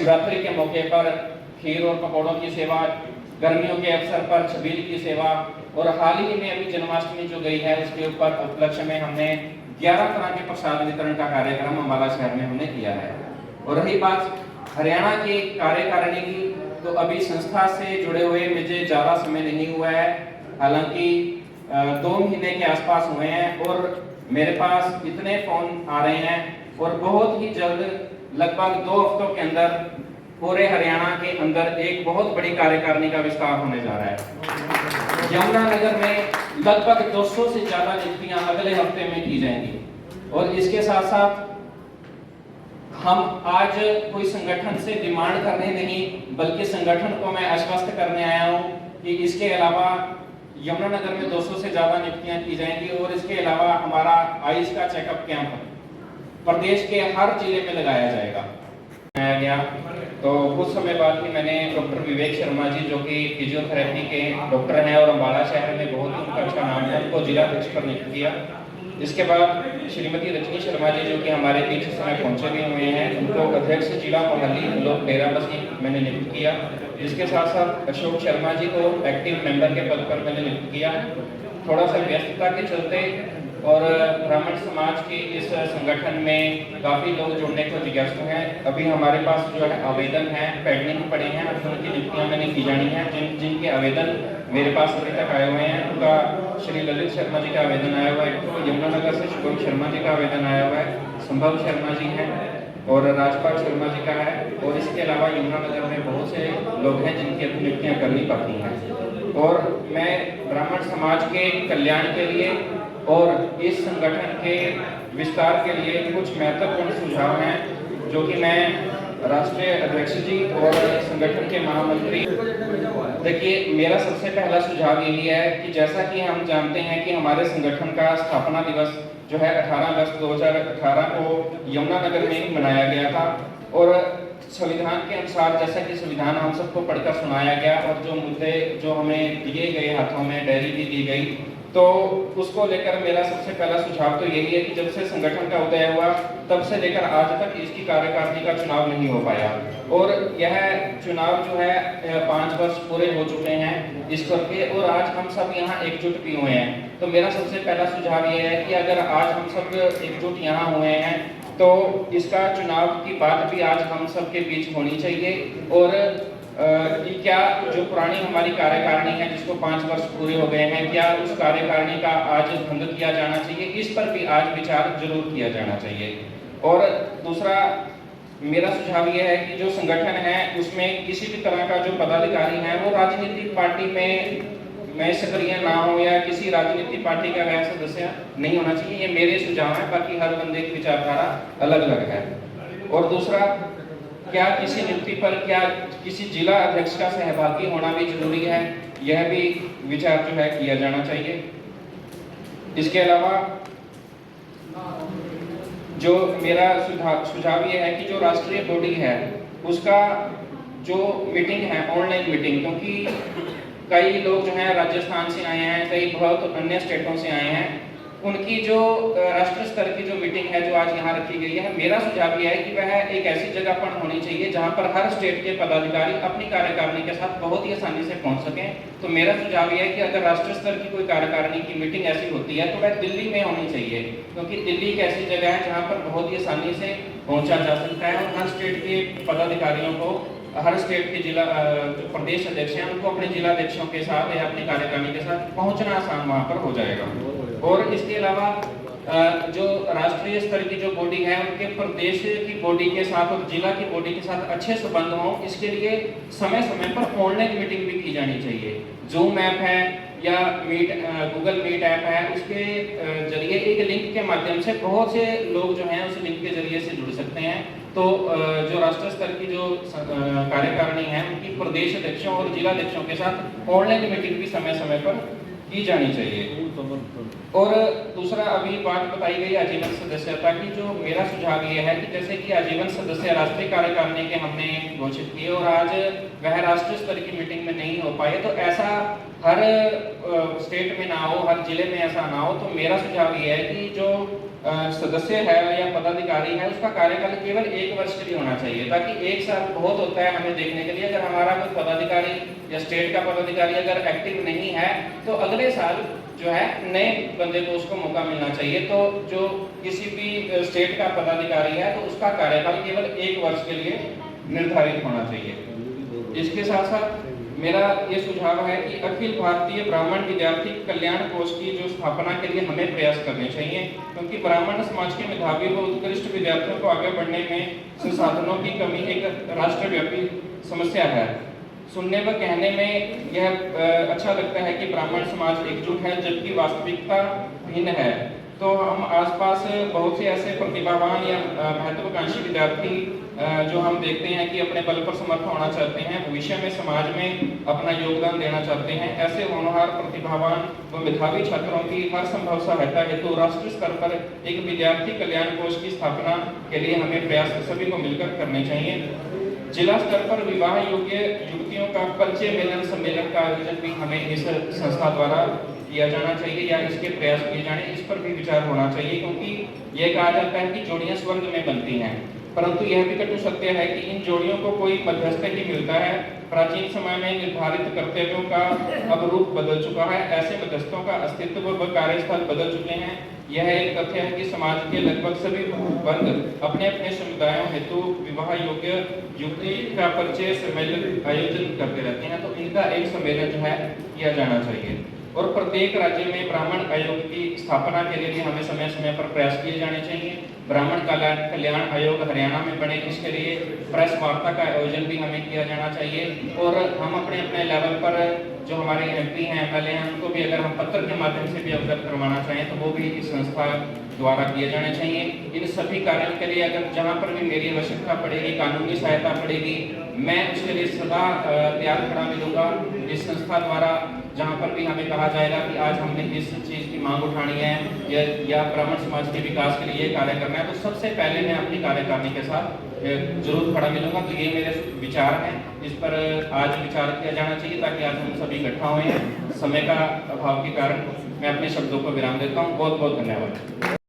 शिवरात्रि के मौके पर खीर और पकौड़ों की सेवा, गर्मियों के अवसर पर छबील की सेवा, और हाल ही में अभी जन्माष्टमी जो गई है उसके ऊपर उपलक्ष्य में हमने 11 तरह के प्रसाद वितरण का कार्यक्रम अम्बाला शहर में हमने किया है। और रही बात हरियाणा की कार्यकारिणी की, तो अभी संस्था से जुड़े हुए मुझे ज़्यादा समय नहीं हुआ है, हालांकि 2 महीने के आसपास हुए हैं, और मेरे पास इतने फोन आ रहे हैं और बहुत ही जल्द लगभग 2 हफ्तों के अंदर पूरे हरियाणा के अंदर एक बहुत बड़ी कार्यकारिणी का विस्तार होने जा रहा है। यमुनानगर में लगभग 200 से ज्यादा नियुक्तियां अगले हफ्ते में की जाएंगी। और इसके साथ साथ हम आज कोई संगठन से डिमांड करने नहीं, बल्कि संगठन को मैं आश्वस्त करने आया हूं कि इसके अलावा यमुनानगर में 200 से ज्यादा नियुक्तियां की जाएंगी। और इसके अलावा हमारा आयुष का चेकअप कैंप प्रदेश के हर जिले में लगाया जाएगा गया। तो कुछ समय बाद ही मैंने डॉक्टर विवेक शर्मा जी, जो कि फिजियोथेरेपी के डॉक्टर हैं और अम्बाला शहर में बहुत ही उनका अच्छा नाम है, उनको जिला अध्यक्ष पर नियुक्त किया। इसके बाद श्रीमती रजनी शर्मा जी, जो कि हमारे बीच इस समय पहुंचे भी हुए हैं, उनको अध्यक्ष जिला मोहाली ब्लॉक डेराबस्सी मैंने नियुक्त किया। इसके साथ साथ अशोक शर्मा जी को एक्टिव मेंबर के पद पर मैंने नियुक्त किया। थोड़ा सा व्यस्तता के चलते और ब्राह्मण समाज के इस संगठन में काफ़ी लोग जुड़ने को जिज्ञासु हैं। अभी हमारे पास जो है आवेदन है पेंडिंग पड़े हैं, अब उनकी नियुक्तियां मैंने की जानी है। जिनके आवेदन मेरे पास अभी तक आए हुए हैं, उनका श्री ललित शर्मा जी का आवेदन आया हुआ है, तो यमुनानगर से शुभम शर्मा जी का आवेदन आया हुआ है, संभव शर्मा जी हैं और राजपाल शर्मा जी का है। और इसके अलावा यमुनानगर में बहुत से लोग हैं जिनकी अपनी नियुक्तियाँ करनी पड़ती हैं। और मैं ब्राह्मण समाज के कल्याण के लिए और इस संगठन के विस्तार के लिए कुछ महत्वपूर्ण सुझाव हैं, जो कि मैं राष्ट्रीय अध्यक्ष जी और संगठन के महामंत्री, देखिए मेरा सबसे पहला सुझाव यही है कि जैसा कि हम जानते हैं कि हमारे संगठन का स्थापना दिवस जो है 18 अगस्त 2018 को यमुनानगर में ही मनाया गया था। और संविधान के अनुसार, जैसा कि संविधान हम सबको पढ़कर सुनाया गया और जो मुद्दे जो हमें दिए गए, हाथों में डायरी भी दी गई, तो उसको लेकर मेरा सबसे पहला सुझाव तो यही है कि जब से संगठन का उदय हुआ तब से लेकर आज तक इसकी कार्यकारिणी का चुनाव नहीं हो पाया। और यह चुनाव जो है 5 वर्ष पूरे हो चुके हैं इस करके, और आज हम सब यहाँ एकजुट भी हुए हैं। तो मेरा सबसे पहला सुझाव ये है कि अगर आज हम सब एकजुट यहाँ हुए हैं तो इसका चुनाव की बात भी आज हम सब के बीच होनी चाहिए। और कि क्या जो पुरानी हमारी कार्यकारिणी है जिसको 5 वर्ष पूरे हो गए हैं, क्या उस कार्यकारिणी का आज भंग किया जाना चाहिए, इस पर भी आज विचार जरूर किया जाना चाहिए। और दूसरा मेरा सुझाव यह है कि जो संगठन है उसमें किसी भी तरह का जो पदाधिकारी है वो राजनीतिक पार्टी में सक्रिय ना हो या किसी राजनीतिक पार्टी का वह सदस्य नहीं होना चाहिए। ये मेरे सुझाव है, बाकी हर बंदे की विचारधारा अलग अलग है। और दूसरा, क्या किसी नियुक्ति पर क्या किसी जिला अध्यक्ष का सहभागी होना भी जरूरी है, यह भी विचार जो है किया जाना चाहिए। इसके अलावा जो मेरा सुझाव ये है कि जो राष्ट्रीय बॉडी है उसका जो मीटिंग है ऑनलाइन मीटिंग, क्योंकि कई लोग जो हैं राजस्थान से आए हैं, कई बहुत अन्य स्टेटों से आए हैं, उनकी जो राष्ट्रीय स्तर की जो मीटिंग है जो आज यहाँ रखी गई है, मेरा सुझाव यह है कि वह एक ऐसी जगह पर होनी चाहिए जहाँ पर हर स्टेट के पदाधिकारी अपनी कार्यकारिणी के साथ बहुत ही आसानी से पहुँच सकें। तो मेरा सुझाव यह है कि अगर राष्ट्रीय स्तर की कोई कार्यकारिणी की मीटिंग ऐसी होती है तो वह दिल्ली में होनी चाहिए, क्योंकि दिल्ली एक ऐसी जगह है जहाँ पर बहुत ही आसानी से पहुँचा जा सकता है और हर स्टेट के पदाधिकारियों को, हर स्टेट के जिला जो प्रदेश अध्यक्ष हैं उनको अपने जिला अध्यक्षों के साथ या अपनी कार्यकारिणी के साथ पहुंचना आसान वहां पर हो जाएगा। और इसके अलावा जो राष्ट्रीय स्तर की जो बॉडी है उनके प्रदेश की बॉडी के साथ और जिला की बॉडी के साथ अच्छे संबंध हों, इसके लिए समय समय पर ऑनलाइन मीटिंग भी की जानी चाहिए। जूम ऐप है या गूगल मीट ऐप है, उसके जरिए एक लिंक के माध्यम से बहुत से लोग जो हैं उस लिंक के जरिए से जुड़ सकते हैं। तो जो राष्ट्रीय स्तर की जो कार्यकारिणी है उनकी प्रदेश अध्यक्षों और जिला अध्यक्षों के साथ ऑनलाइन मीटिंग भी समय समय पर की जानी चाहिए। और दूसरा, अभी बात बताई गई आजीवन सदस्यता की, जो मेरा सुझाव ये है कि जैसे कि आजीवन सदस्य राष्ट्रीय कार्यकारिणी के हमने घोषित किए और आज वह राष्ट्रीय स्तर की मीटिंग में नहीं हो पाए, तो ऐसा हर स्टेट में ना हो, हर जिले में ऐसा ना हो। तो मेरा सुझाव ये है कि जो सदस्य है या पदाधिकारी है उसका कार्यकाल केवल 1 वर्ष के लिए होना चाहिए, ताकि 1 साल बहुत होता है हमें देखने के लिए। अगर हमारा कोई पदाधिकारी या स्टेट का पदाधिकारी अगर एक्टिव नहीं है तो अगले साल जो है नए बंदे को उसको मौका मिलना चाहिए। तो जो किसी भी स्टेट का पदाधिकारी है तो उसका कार्यकाल केवल 1 वर्ष के लिए निर्धारित होना चाहिए। इसके साथ साथ मेरा ये सुझाव है कि अखिल भारतीय ब्राह्मण विद्यार्थी कल्याण कोष की जो स्थापना के लिए हमें प्रयास करने चाहिए, क्योंकि ब्राह्मण समाज के मेधावी व उत्कृष्ट विद्यार्थियों को आगे बढ़ने में संसाधनों की कमी एक राष्ट्रव्यापी समस्या है। सुनने व कहने में यह अच्छा लगता है कि ब्राह्मण समाज एकजुट है, जबकि वास्तविकता भिन्न है। तो हम आसपास बहुत से ऐसे प्रतिभावान या महत्वाकांक्षी विद्यार्थी जो हम देखते हैं कि अपने बल पर समर्थ होना चाहते हैं, भविष्य में समाज में अपना योगदान देना चाहते हैं। ऐसे होनहार प्रतिभावान व मेधावी छात्रों की हर संभव सहायता हेतु राष्ट्रीय स्तर पर एक विद्यार्थी कल्याण कोष की स्थापना के लिए हमें प्रयास सभी को मिलकर करने चाहिए। जिला स्तर पर विवाह योग्य युवतियों का परिचय मिलन सम्मेलन का आयोजन भी हमें इस संस्था द्वारा किया जाना चाहिए या इसके प्रयास किए जाने, इस पर भी विचार होना चाहिए, क्योंकि यह कहा जाता है कि जोड़ियां स्वर्ग में बनती हैं, परंतु यह भी कटु सत्य है कि इन जोड़ियों को कोई मध्यस्थ ही मिलता है। प्राचीन समय में निर्धारित कर्तव्यों का अब रूप बदल चुका है, ऐसे मध्यस्थों का अस्तित्व व कार्यस्थल बदल चुके हैं। यह एक तथ्य है कि समाज के लगभग सभी वर्ग अपने अपने समुदायों हेतु विवाह योग्य युवती का परिचय सम्मेलन आयोजन करते रहते हैं, तो इनका एक सम्मेलन जो है किया जाना चाहिए। और प्रत्येक राज्य में ब्राह्मण आयोग की स्थापना के लिए भी हमें समय समय पर प्रयास किए जाने चाहिए। ब्राह्मण कल्याण आयोग हरियाणा में बने, इसके लिए प्रेस वार्ता का आयोजन भी हमें किया जाना चाहिए। और हम अपने अपने लेवल पर जो हमारे MP हैं, MLA हैं, उनको भी अगर हम पत्र के माध्यम से भी अवगत करवाना चाहें तो वो भी इस संस्था द्वारा किए जाने चाहिए। इन सभी कार्यों के लिए अगर जहाँ पर भी मेरी आवश्यकता पड़ेगी, कानूनी सहायता पड़ेगी, मैं उसके लिए सदा तैयार खड़ा मिलूंगा। इस संस्था द्वारा जहाँ पर भी हमें कहा जाएगा कि आज हमने इस चीज़ की मांग उठानी है या ब्राह्मण समाज के विकास के लिए कार्य करना है, तो सबसे पहले मैं अपनी कार्यकारिणी के साथ जरूर खड़ा मिलूंगा। तो ये मेरे विचार हैं, इस पर आज विचार किया जाना चाहिए, ताकि आज हम सभी इकट्ठा हुए हैं। समय का अभाव के कारण मैं अपने शब्दों को विराम देता हूँ। बहुत बहुत धन्यवाद।